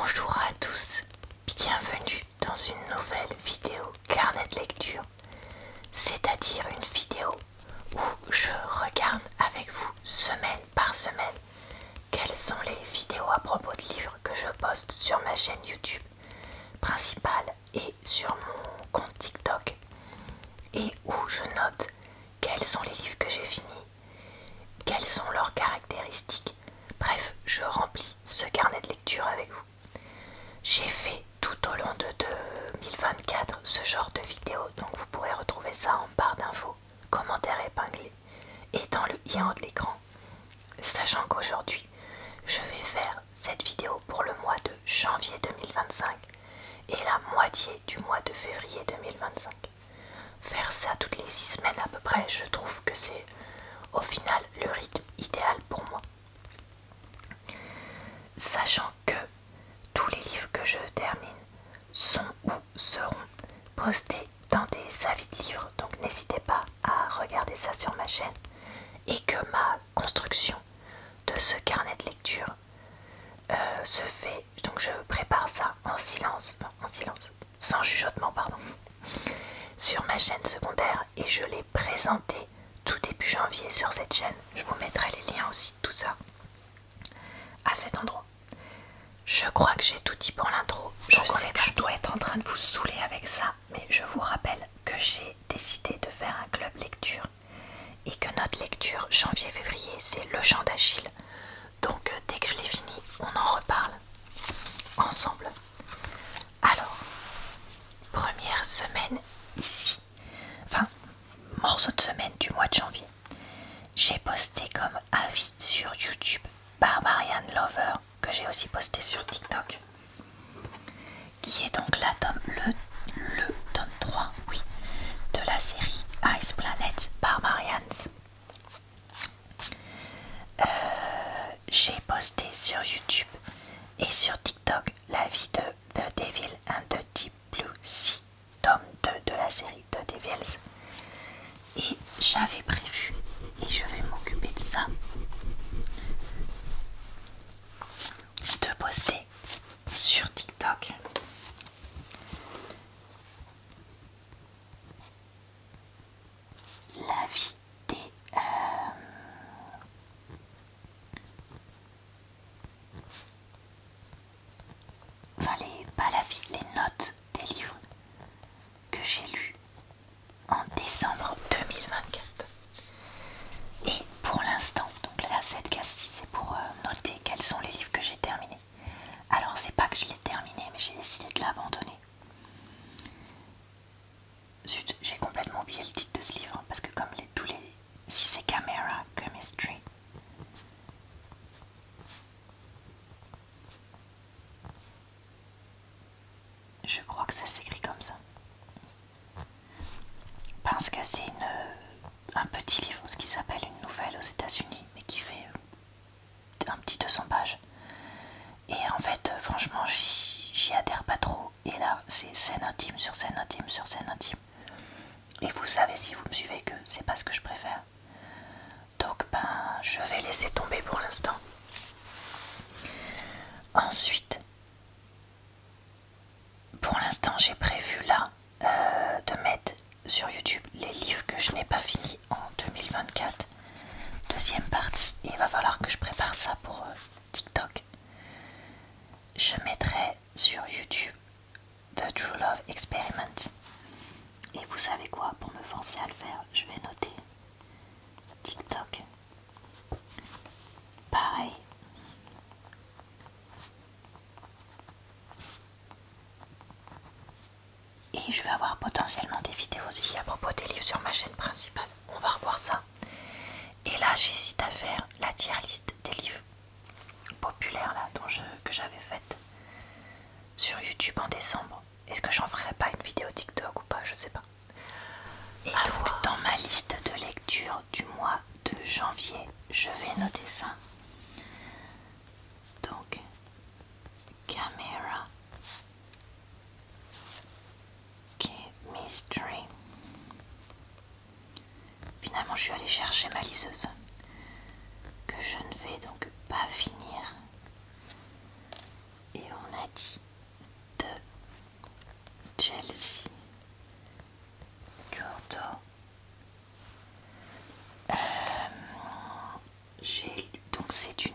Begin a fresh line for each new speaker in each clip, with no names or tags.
Bonjour à tous, bienvenue dans une nouvelle vidéo carnet de lecture, c'est-à-dire une vidéo où je regarde avec vous semaine par semaine quelles sont les vidéos à propos de livres que je poste sur ma chaîne YouTube principale et sur mon compte TikTok, et où je note quels sont les livres que j'ai finis, quelles sont leurs caractéristiques. Bref, je remplis ce carnet de lecture avec vous. J'ai fait tout au long de 2024 ce genre de vidéo, donc vous pourrez retrouver ça en barre d'infos, commentaires épinglés et dans le i de l'écran. Sachant qu'aujourd'hui, je vais faire cette vidéo pour le mois de janvier 2025 et la moitié du mois de février 2025. Faire ça toutes les 6 semaines à peu près, je trouve que c'est au final le rythme idéal pour moi. Sachant que tous les livres que je termine sont ou seront postés dans des avis de livres, donc n'hésitez pas à regarder ça sur ma chaîne, et que ma construction de ce carnet de lecture se fait, donc je prépare ça en silence, sans chuchotement pardon, sur ma chaîne secondaire, et je l'ai présenté tout début janvier sur cette chaîne. Je vous mettrai les liens aussi de tout ça à cet endroit. Je crois que j'ai tout dit pour l'intro. Je sais que je dois être en train de vous saouler avec ça, mais je vous rappelle que j'ai décidé de faire un club lecture et que notre lecture janvier-février c'est Le Chant d'Achille. Donc dès que je l'ai fini, on en reparle ensemble. Alors, première semaine ici, enfin morceau de semaine du mois de janvier. J'ai posté comme avis sur YouTube Barbarian Lover, que j'ai aussi posté sur TikTok, qui est donc le tome 3, oui, de la série Ice Planet Barbarians. J'ai posté sur YouTube et sur TikTok l'avis de The Devil and the Deep Blue Sea, tome 2 de la série The Devils. Et j'avais prévu, et je vais m'occuper de ça, de poster sur TikTok l'avis des pas l'avis, les notes des livres que j'ai lus en décembre 2024. Et pour l'instant, donc là cette case-ci c'est pour noter quels sont les livres que j'ai terminés. Alors c'est pas que je l'ai terminé, mais j'ai décidé de l'abandonner. Zut, j'ai complètement oublié le titre de ce livre, parce que comme si c'est Camera Chemistry, je crois que ça s'écrit comme ça. Parce que c'est un petit livre, ce qu'ils appellent une nouvelle aux États-Unis, mais qui fait un petit 200 pages. Et en fait, franchement, j'y adhère pas trop. Et là, c'est scène intime sur scène intime sur scène intime. Et vous savez, si vous me suivez, que c'est pas ce que je préfère. Donc, je vais laisser tomber pour l'instant. Ensuite, pour l'instant, j'ai prévu là de mettre sur YouTube les livres que je n'ai pas finis en 2024. Deuxième partie, et il va falloir que je prépare ça pour TikTok. Je mettrai sur YouTube The True Love Experiment. Et vous savez quoi, pour me forcer à le faire, je vais noter TikTok. Pareil. Et je vais avoir potentiellement des vidéos aussi à propos des livres sur ma chaîne principale. On va revoir ça. Et là, j'hésite à faire la tier list des livres populaires là, que j'avais faite sur YouTube en décembre. Est-ce que j'en ferai pas une vidéo TikTok ou pas, je sais pas. Et donc dans ma liste de lecture du mois de janvier, je vais noter ça. Donc Camera Chemistry. Finalement, je suis allée chercher ma liseuse, que je ne vais donc pas finir. Et on a dit de Chelsea Gordo. J'ai lu, donc c'est une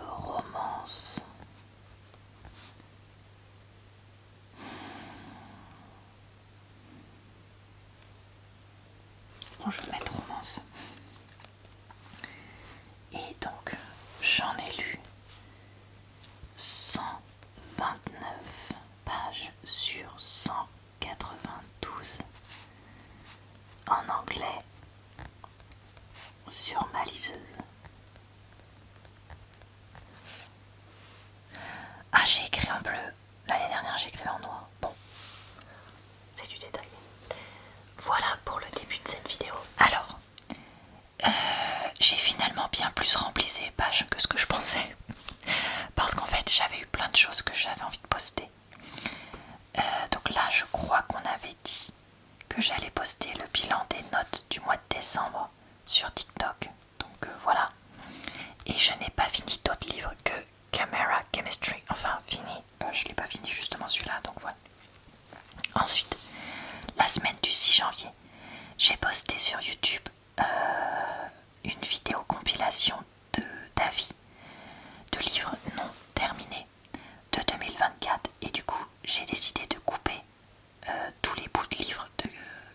romance. Bon, je vais mettre romance. Et donc j'en ai lu 129 pages sur 192 en anglais sur ma liseuse. Ah, j'ai écrit en bleu. L'année dernière, j'ai écrit en noir. Bon, c'est du détail. Voilà pour le début de cette vidéo. Alors, j'ai finalement bien plus rempli ces pages que ce que je pensais. Parce qu'en fait, j'avais eu plein de choses que j'avais envie de poster. Donc là, je crois qu'on avait dit que j'allais poster le bilan des notes du mois de décembre sur TikTok. Donc voilà. Et je n'ai pas fini d'autres livres que Camera Chemistry. Enfin, fini. Je ne l'ai pas fini justement celui-là. Donc voilà. Ensuite, la semaine du 6 janvier, j'ai posté sur YouTube une vidéo compilation d'avis de livres non terminés de 2024. Et du coup, j'ai décidé de couper tous les bouts de livres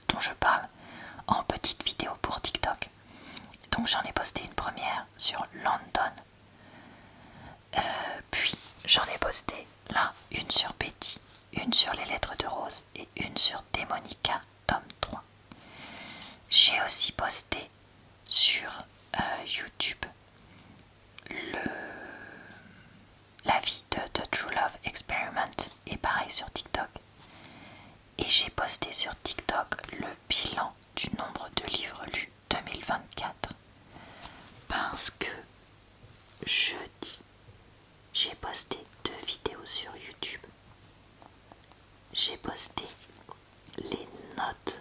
dont je parle en petites vidéos pour TikTok. Donc j'en ai posté une première sur London, puis j'en ai posté là une sur Betty, une sur les lettres de Rose et une sur Démonica tome 3. J'ai aussi posté sur YouTube la vie de The True Love Experiment et pareil sur TikTok. Et j'ai posté sur TikTok le bilan du nombre de livres lus 2024. Parce que jeudi, j'ai posté 2 vidéos sur YouTube. J'ai posté les notes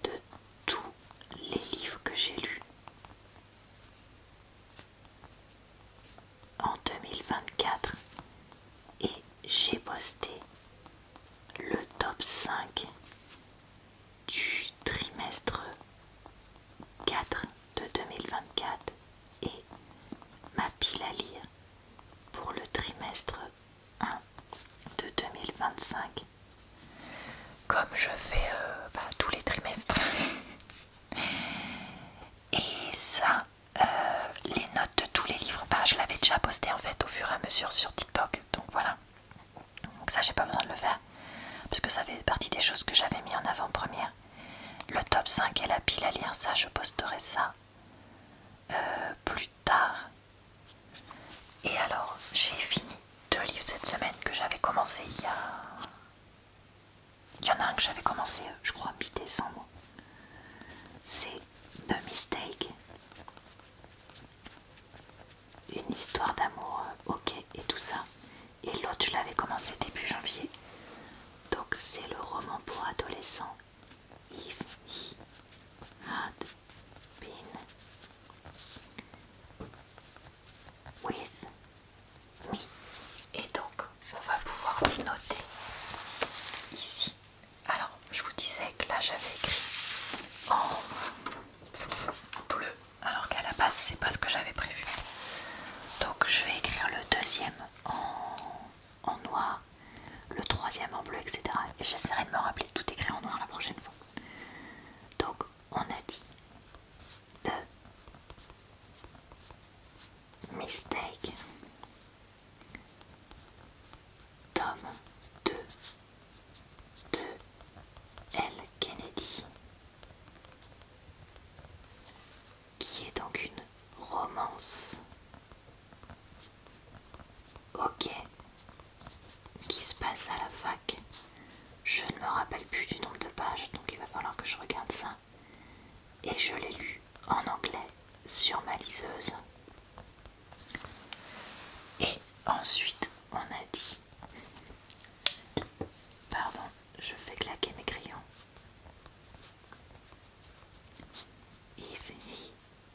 de tous les livres que j'ai lus en 2024 et j'ai posté le top 5 du trimestre 4 de 2024 et ma pile à lire pour le trimestre 1 de 2025. Comme je fais tous les trimestres. Et ça, les notes de tous les livres, je l'avais déjà posté en fait au fur et à mesure sur TikTok. Donc voilà. Donc ça, j'ai pas besoin de le faire. Parce que ça fait partie des choses que j'avais mis en avant-première. Le top 5 et la pile à lire, ça, je posterai ça plus tard. Et alors, j'ai fini 2 livres cette semaine que j'avais commencé il y en a un que j'avais commencé, je crois, mi-décembre. C'est The Mistake. Une histoire d'amour, ok, et tout ça. Et l'autre, je l'avais commencé début janvier. Donc c'est le roman pour adolescents. If he had been with me. Et donc, on va pouvoir le noter ici. Alors, je vous disais que là, j'avais écrit en bleu, alors qu'à la base, c'est pas ce que j'avais prévu. Donc, je vais écrire le deuxième en noir, le troisième en bleu, etc. Et j'essaierai de me rappeler de tout écrire en noir la prochaine fois. Donc, on a dit The Mistake, tome 2 de L. Kennedy, qui est donc une romance, ok, qui se passe à la fac. Je ne me rappelle plus du nombre de pages, donc il va falloir que je regarde ça. Et je l'ai lu en anglais sur ma liseuse. Et ensuite, on a dit... Pardon, je fais claquer mes crayons. If he...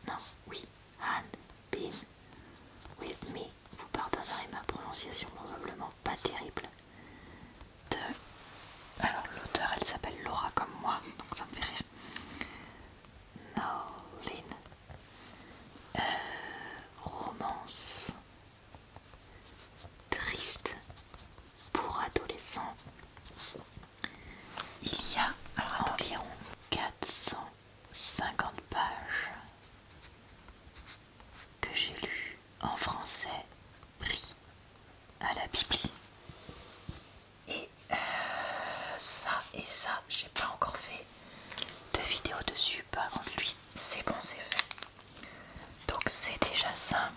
Non, oui. Had been with me prononciation probablement pas terrible de... Alors l'auteur elle s'appelle Laura comme moi, donc ça me fait rire. Nowlin. Romance triste pour adolescents. Il y a environ 450 pages que j'ai lues en français pris à la Bibli. Et ça, j'ai pas encore fait de vidéo dessus. Par contre, lui, c'est bon, c'est fait. Donc, c'est déjà ça.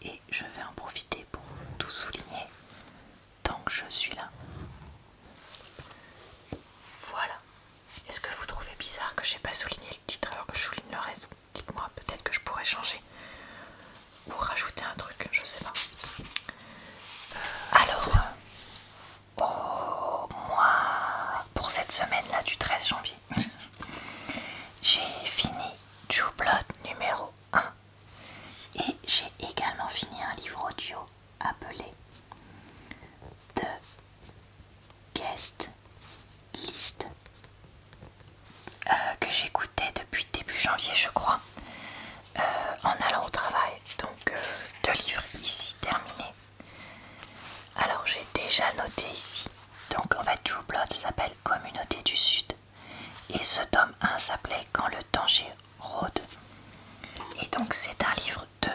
Et je vais en profiter pour tout souligner tant que je suis là. Voilà. Est-ce que vous trouvez bizarre que j'ai pas souligné le titre alors que je souligne le reste? Dites-moi, peut-être que je pourrais changer ou rajouter un truc, je sais pas. Alors, moi, pour cette semaine-là du 13 janvier, j'ai fini True Blood numéro 1 et j'ai également fini un livre audio appelé The Guest List que j'écoutais depuis début janvier je crois en allant au travail. Donc 2 livres ici terminés. Alors j'ai déjà noté ici. Donc en fait True Blood s'appelle Communauté du Sud et ce tome 1 s'appelait Quand le danger rôde. Et donc c'est un livre de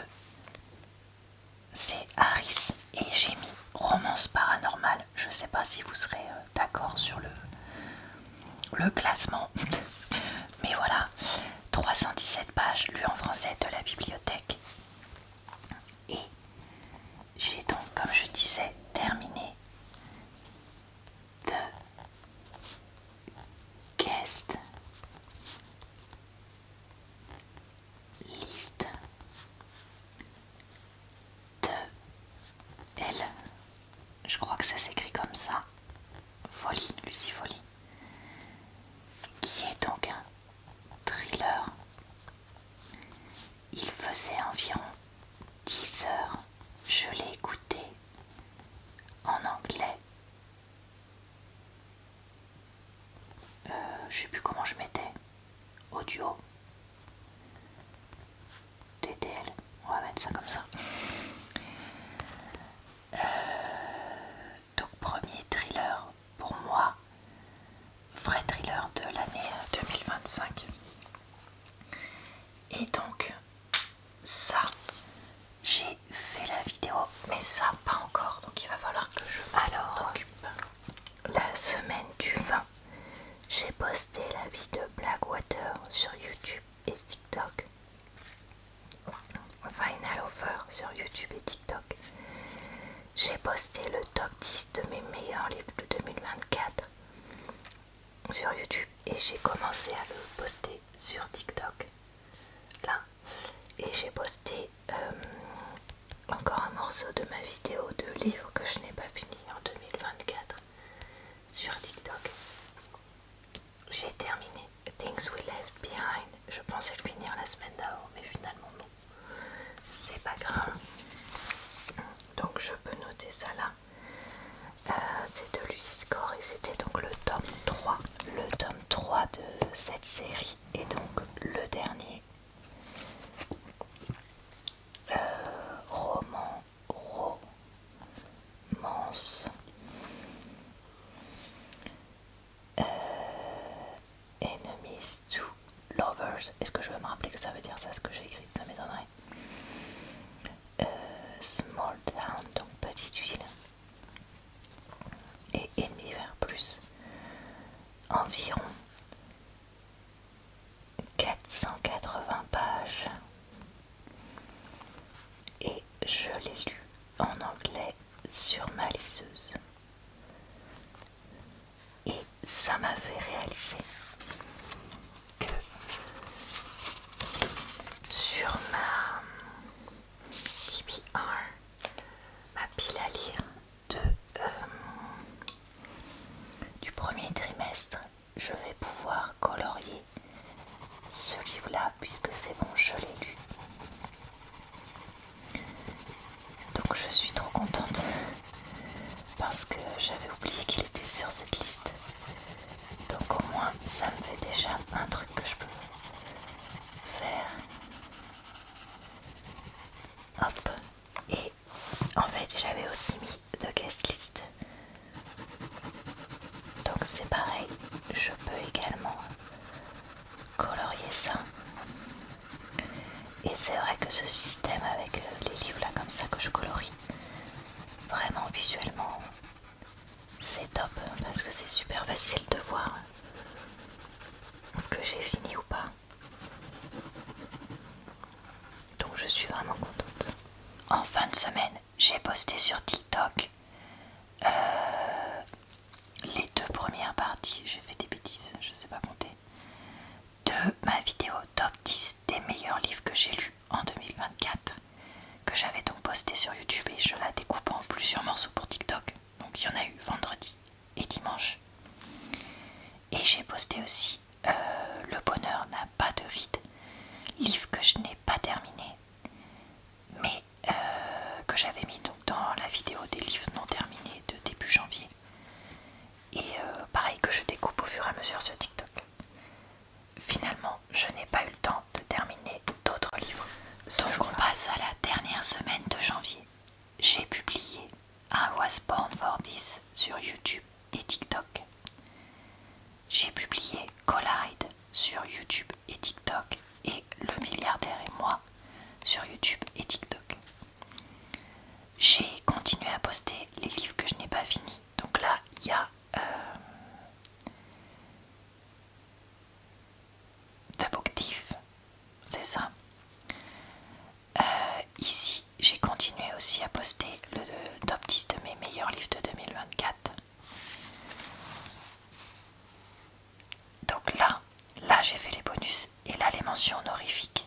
c'est Harris et j'ai mis romance paranormale. Je sais pas si vous serez d'accord sur le classement. Mais voilà, 317 pages lues en français de la bibliothèque. Et j'ai donc, comme je disais, terminé de guest list de elle. Je crois que ça s'écrit comme ça. Folie, Lucie Folie. Qui est donc un thriller. Il faisait environ 10 heures. Je l'ai écouté en anglais. Je sais plus comment je mettais. Audio. TTL. On va mettre ça comme ça. Donc premier thriller pour moi. Vrai thriller de l'année 2025. Et donc ça, j'ai fait la vidéo, mais ça pas encore, donc il va falloir que je m'occupe. La semaine du 20, j'ai posté la vie de Blackwater sur YouTube et TikTok. Final Offer sur YouTube et TikTok. J'ai posté le top 10 de mes meilleurs livres de 2024 sur YouTube et j'ai commencé à le poster sur TikTok. Là. Et j'ai posté encore un morceau de ma vidéo de livre que je n'ai pas fini en 2024 sur TikTok. J'ai terminé Things We Left Behind. Je pensais le finir la semaine d'avant, mais finalement non. C'est pas grave. Donc je peux noter ça là. C'est de Lucie Score et c'était donc le tome 3. Le tome 3 de cette série et donc le dernier. Romance Enemies to Lovers. Est-ce que je vais me rappeler que ça veut dire ça, ce que j'ai écrit? Ça m'étonnerait. Small Town, donc petite ville. Et Ennemi vers plus. Environ 480 pages. Et je l'ai lu en anglais sur ma liseuse. Et ça m'a fait réaliser que sur Et c'est vrai que ce système avec les livres là comme ça que je colorie, vraiment visuellement, c'est top parce que c'est super facile de voir ce que j'ai fini ou pas. Donc je suis vraiment contente. En fin de semaine, j'ai posté sur TikTok les 2 premières parties, j'ai fait des bêtises, je sais pas compter, de ma vidéo top 10 des meilleurs livres que j'ai lus en 2024, que j'avais donc posté sur YouTube et je la découpe en plusieurs morceaux pour TikTok. Donc il y en a eu vendredi et dimanche. Et j'ai posté aussi Le bonheur n'a pas de ride, livre que je n'ai pas terminé, mais que j'avais mis donc dans la vidéo des livres non terminés de début janvier. Et pareil que je découpe au fur et à mesure sur TikTok. Finalement, je n'ai pas eu le temps de terminer d'autres livres. Donc on passe à la dernière semaine de janvier. J'ai publié I Was Born for This sur YouTube et TikTok. J'ai publié Collide sur YouTube et TikTok et Le milliardaire et moi sur YouTube et TikTok. J'ai continué à poster les livres que je n'ai pas finis. Donc là, il y a The Book Thief, c'est ça. Ici, j'ai continué aussi à poster le top 10 de mes meilleurs livres de 2024. Donc là j'ai fait les bonus et là les mentions honorifiques.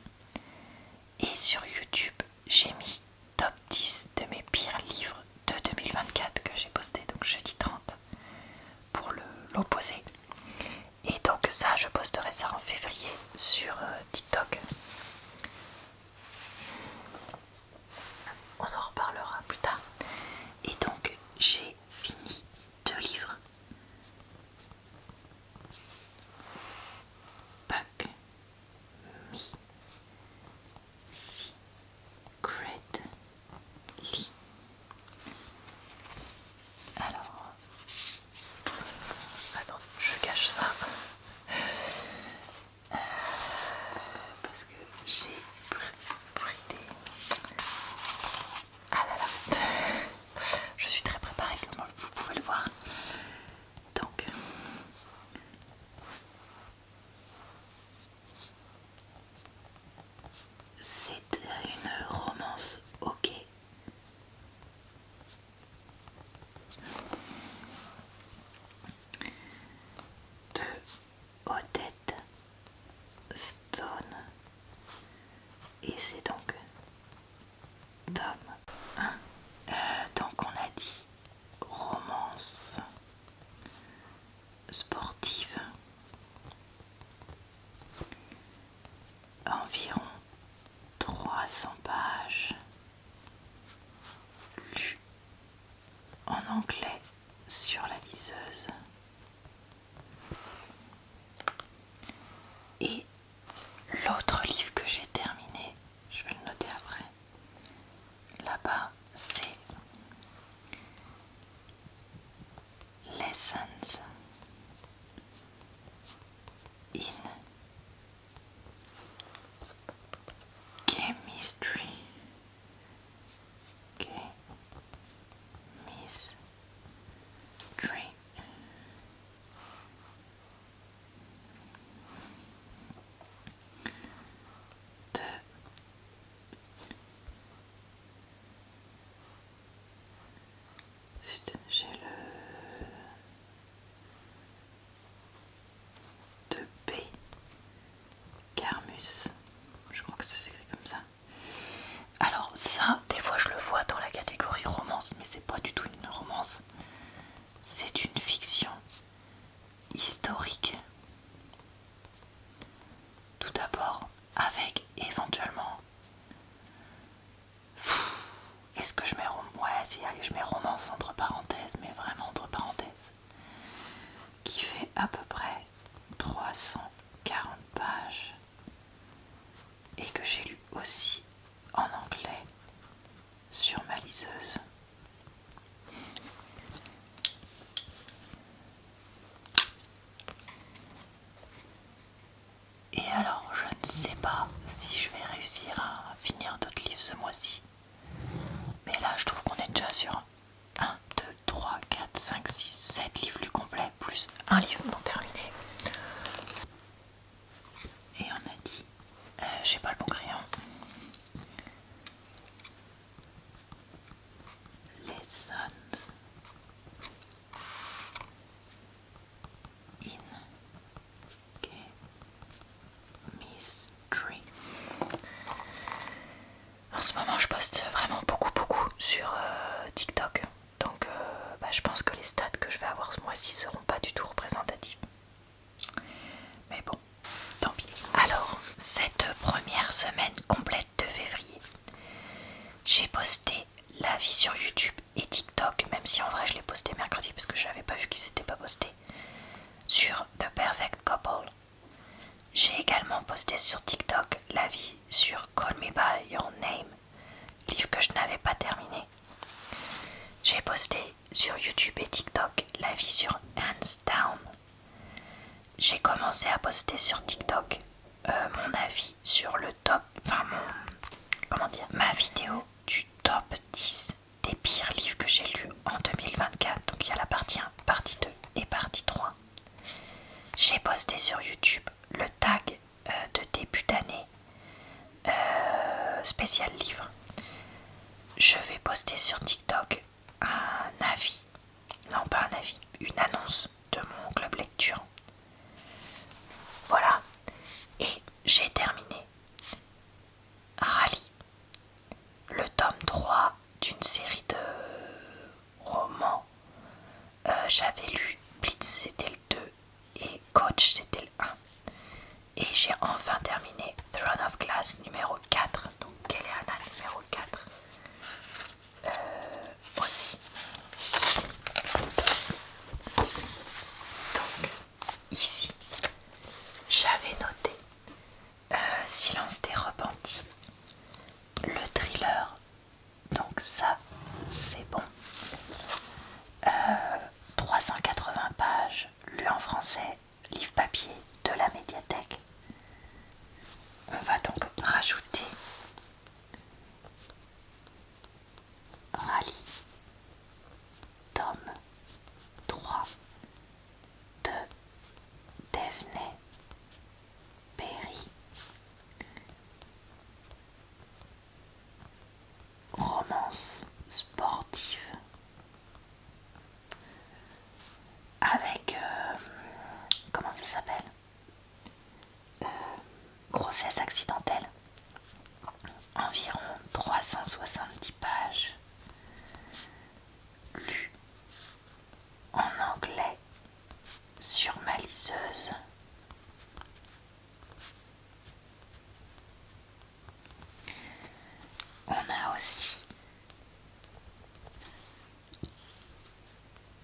Et sur YouTube, j'ai mis top 10 de mes pires livres de 2024 que j'ai posté donc jeudi 30 pour l'opposé. Et donc ça, je posterai ça en février sur TikTok. On en reparlera plus tard. Et donc j'ai fini 2 livres. Buck Me Secretly. Alors, attends, je cache ça. Parce que j'ai pris des... Ah là là. Je suis très préparée, comme vous pouvez le voir. Donc... c'est une romance ok. De Odette Stone. Et c'est donc tome 1. Donc on a dit romance sportive. Environ 300 pages. Lues en anglais sur la liseuse. Et l'autre livre que j'ai terminé, je vais le noter après, là-bas, c'est Lessons in Chemistry. J'ai le de B. Carmus. Je crois que ça s'écrit comme ça. Alors ça, des fois je le vois dans la catégorie romance, mais c'est pas du tout une romance. C'est une fiction historique. Tout d'abord, avec éventuellement... Est-ce que je mets je mets romance entre parenthèses, mais vraiment entre parenthèses. Qui fait à peu près 340 pages. Et que j'ai lu aussi en anglais sur ma liseuse. Et alors, je ne sais pas si je vais réussir à ce mois-ci. Mais là, je trouve qu'on est déjà sur 1, 2, 3, 4, 5, 6, 7 livres lus complets, plus un livre non terminé. Et on a dit, j'ai pas le bon crayon. Lessons in chemistry. En ce moment, je poste vraiment beaucoup sur TikTok. Donc, je pense que les stats que je vais avoir ce mois-ci seront pas du tout représentatives. Mais bon, tant pis. Alors, cette première semaine complète de février, j'ai posté la vie sur YouTube et TikTok, même si en vrai je l'ai posté mercredi parce que je n'avais pas vu qu'ils s'étaient pas postés, sur The Perfect Couple. J'ai également posté sur TikTok la vie sur Call Me By Your Name, livre que je n'avais pas terminé. J'ai posté sur YouTube et TikTok la vie sur Hands Down. J'ai commencé à poster sur TikTok mon avis sur le top, ma vidéo du top 10 des pires livres que j'ai lus en 2024. Donc il y a la partie 1, partie 2 et partie 3. J'ai posté sur YouTube le tag de début d'année spécial livre. Je vais poster sur TikTok un avis, non pas un avis, une annonce de mon club lecture. Voilà, et j'ai terminé Rallye, le tome 3 d'une série de romans. J'avais lu Blitz, c'était le 2, et Coach, c'était le 1. Et j'ai enfin terminé Throne of Glass numéro 4, donc Keleana numéro 4 aussi. Donc ici, j'avais noté Silence des repentis, le thriller, donc ça c'est bon. 380 pages, lu en français, livre papier de la médiathèque. On va donc rajouter Rallye, tome 3 de Daphne Perry, romance sportive avec comment ça s'appelle, grossesse accidentelle, environ 370 pages, lu en anglais sur ma liseuse. On a aussi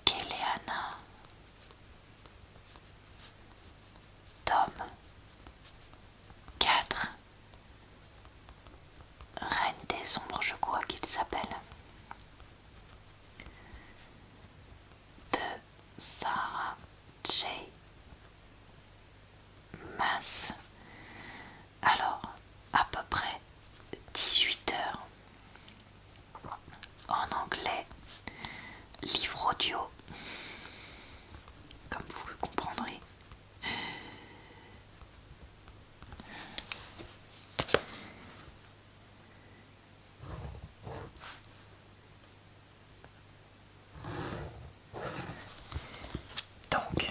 Keleana, tome 4, Reine des ombres, je crois qu'il s'appelle, de Sarah J. Maas. Alors, à peu près 18 heures en anglais, livre audio, comme vous le comprendrez. Donc,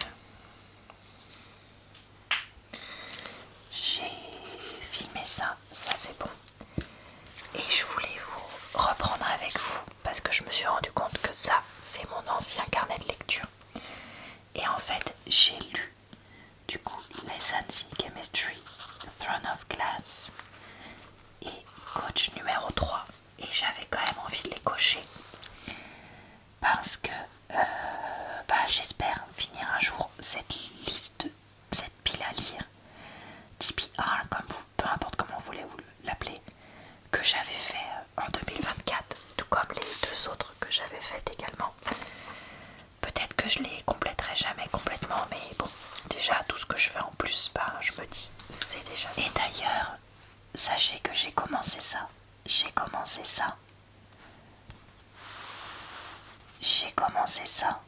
j'ai filmé ça c'est bon. Et je voulais vous reprendre avec vous parce que je me suis rendu compte que ça, c'est mon ancien carnet de lecture. Et en fait, j'ai lu du coup Lessons in Chemistry, Throne of Glass et Coach numéro 3. Et j'avais quand même envie de les cocher parce que j'espère finir un jour cette liste, cette pile à lire TBR, peu importe comment vous voulez l'appeler, que j'avais fait en 2024, tout comme les deux autres que j'avais faites également. Peut-être que je les compléterai jamais complètement, mais bon, déjà tout ce que je fais en plus, je me dis, c'est déjà ça. Et d'ailleurs, sachez que j'ai commencé ça, j'ai commencé ça. J'ai commencé ça.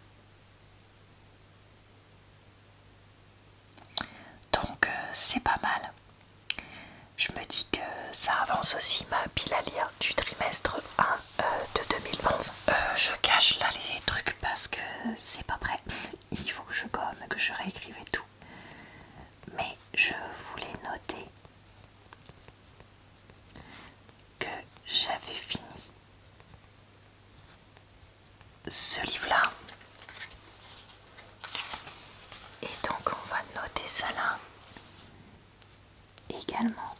Donc c'est pas mal. Je me dis que ça avance aussi ma pile à lire du trimestre 1 de 2011. Je cache là les trucs parce que c'est pas prêt. Il faut que je gomme, que je réécrive et tout. Mais je voulais noter que j'avais fini ce livre-là. Et donc on va noter ça là également.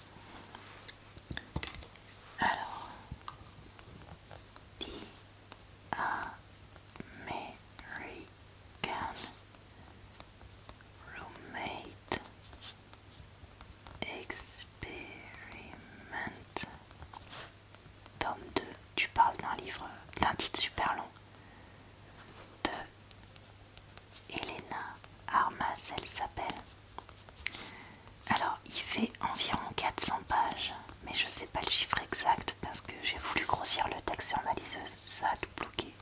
Alors, The American Roommate Experiment, tome 2. Tu parles d'un livre, d'un titre super long de Elena Armas, elle s'appelle. Alors, il fait environ 400 pages, mais je sais pas le chiffre exact parce que j'ai voulu grossir le texte sur ma liseuse, ça a tout bloqué.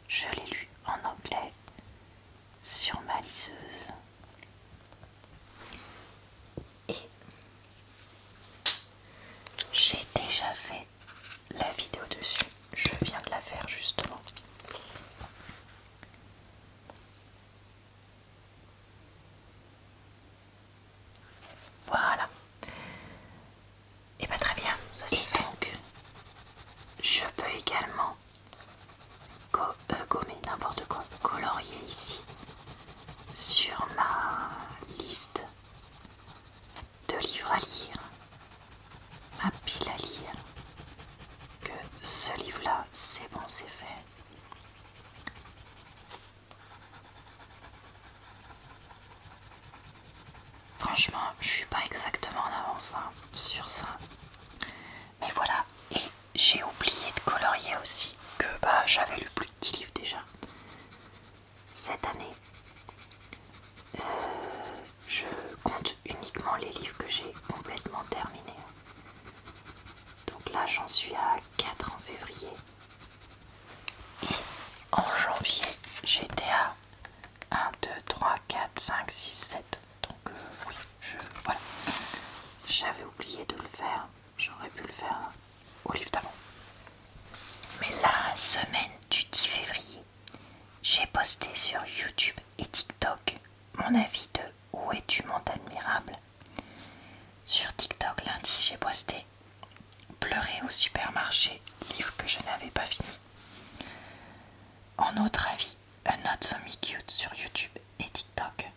Je l'ai lu en anglais sur ma liseuse. Et j'ai déjà fait la vidéo dessus, je viens de la faire justement. Voilà. Et bah très bien, ça c'est fait. Donc, je peux également gommer n'importe quoi, colorier ici sur ma liste de livres à lire, ma pile à lire, que ce livre-là, c'est bon, c'est fait. Franchement, je suis pas exactement en avance sur ça. Mais voilà, et j'ai oublié de colorier aussi, que bah j'avais lu plus de 10 livres déjà cette année. Je compte uniquement les livres que j'ai complètement terminés. Donc là j'en suis à 4 en février. Et en janvier j'étais à 1, 2, 3, 4, 5, 6, 7. Donc oui, voilà. J'avais oublié de le faire. J'aurais pu le faire au livre d'avant. Mais la semaine du 10 février, j'ai posté sur YouTube et TikTok mon avis de Où es-tu mon admirable. Sur TikTok lundi j'ai posté Pleurer au supermarché, livre que je n'avais pas fini. En autre avis, A Not So Me Cute sur YouTube et TikTok.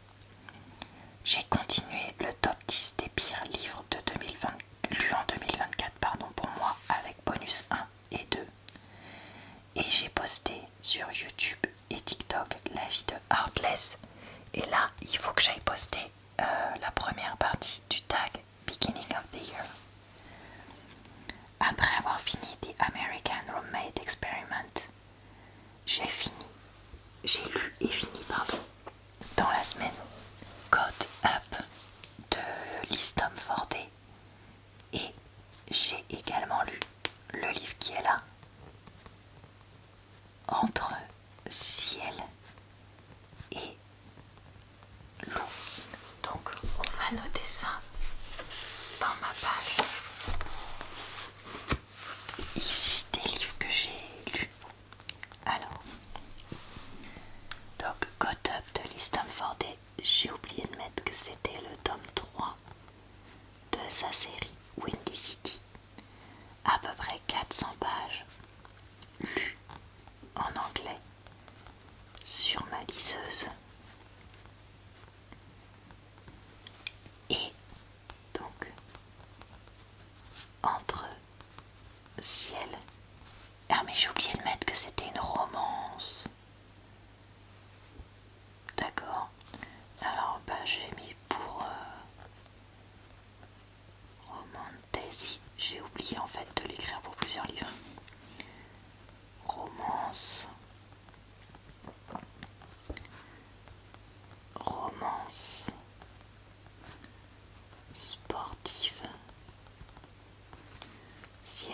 J'ai continué le top 10 des pires livres de 2020, lus en 2024 pour moi, avec bonus 1 et 2. Et j'ai posté sur YouTube et TikTok l'avis de Heartless. Et là, il faut que j'aille poster la première partie du tag Beginning of the Year. Après avoir fini The American Roommate Experiment, j'ai lu et fini, dans la semaine, Caught Up de Liz Tom Forday. Et j'ai également lu le livre qui est là, Entre ciel et l'eau. Donc on va noter ça dans ma page. Ici des livres que j'ai lus. Alors, donc Got Up de Liz Tom Forday, j'ai oublié de mettre que c'était le tome 3 de sa série Windy City. À peu près 400 pages lues en anglais sur ma liseuse. Et donc, Entre ciel. Ah mais j'ai oublié de mettre que c'était une romance. D'accord. Alors bah j'ai mis pour Romantasy. J'ai oublié en fait de l'écrire pour plusieurs livres. Romance. Romance. Sportive. Ciel.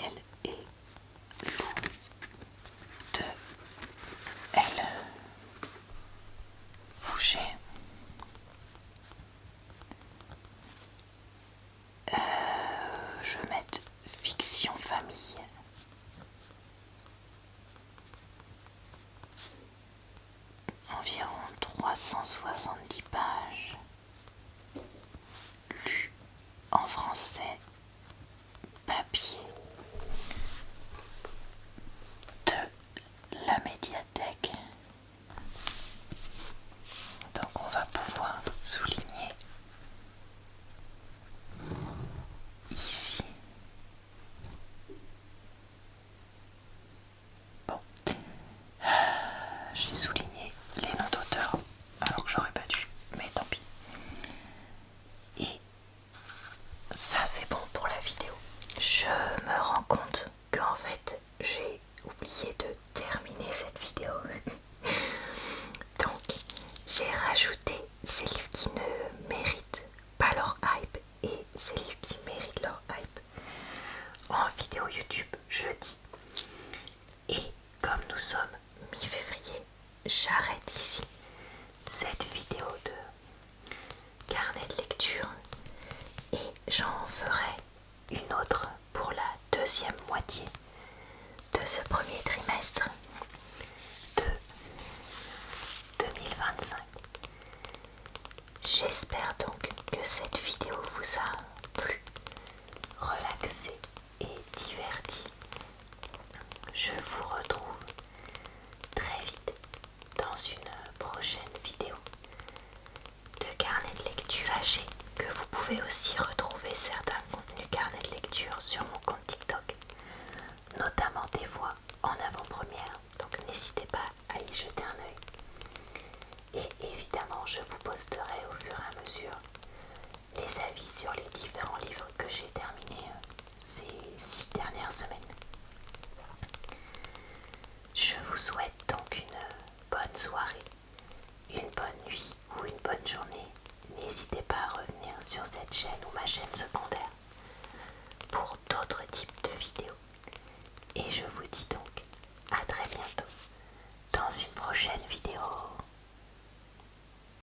Je me rends compte qu'en fait j'ai oublié de terminer cette vidéo. Donc j'ai rajouté ces livres qui ne méritent pas leur hype et ces livres qui méritent leur hype en vidéo YouTube jeudi. Et comme nous sommes mi-février, j'arrête ici cette vidéo de carnet de lecture et j'en ferai une autre pour la deuxième moitié de ce premier trimestre de 2025. J'espère donc que cette vidéo vous a plu, relaxé et diverti. Je vous retrouve très vite dans une prochaine vidéo de carnet de lecture. Sachez que vous pouvez aussi retrouver certains contenus carnet de lecture sur mon compte TikTok, notamment des voix en avant-première, donc n'hésitez pas à y jeter un œil. Et évidemment, je vous posterai au fur et à mesure les avis sur les différents livres que j'ai terminés ces 6 dernières semaines. Je vous souhaite donc une bonne soirée, une bonne nuit ou une bonne journée. N'hésitez pas à revenir sur cette chaîne ou ma chaîne secondaire pour d'autres types de vidéos. Et je vous dis donc à très bientôt dans une prochaine vidéo.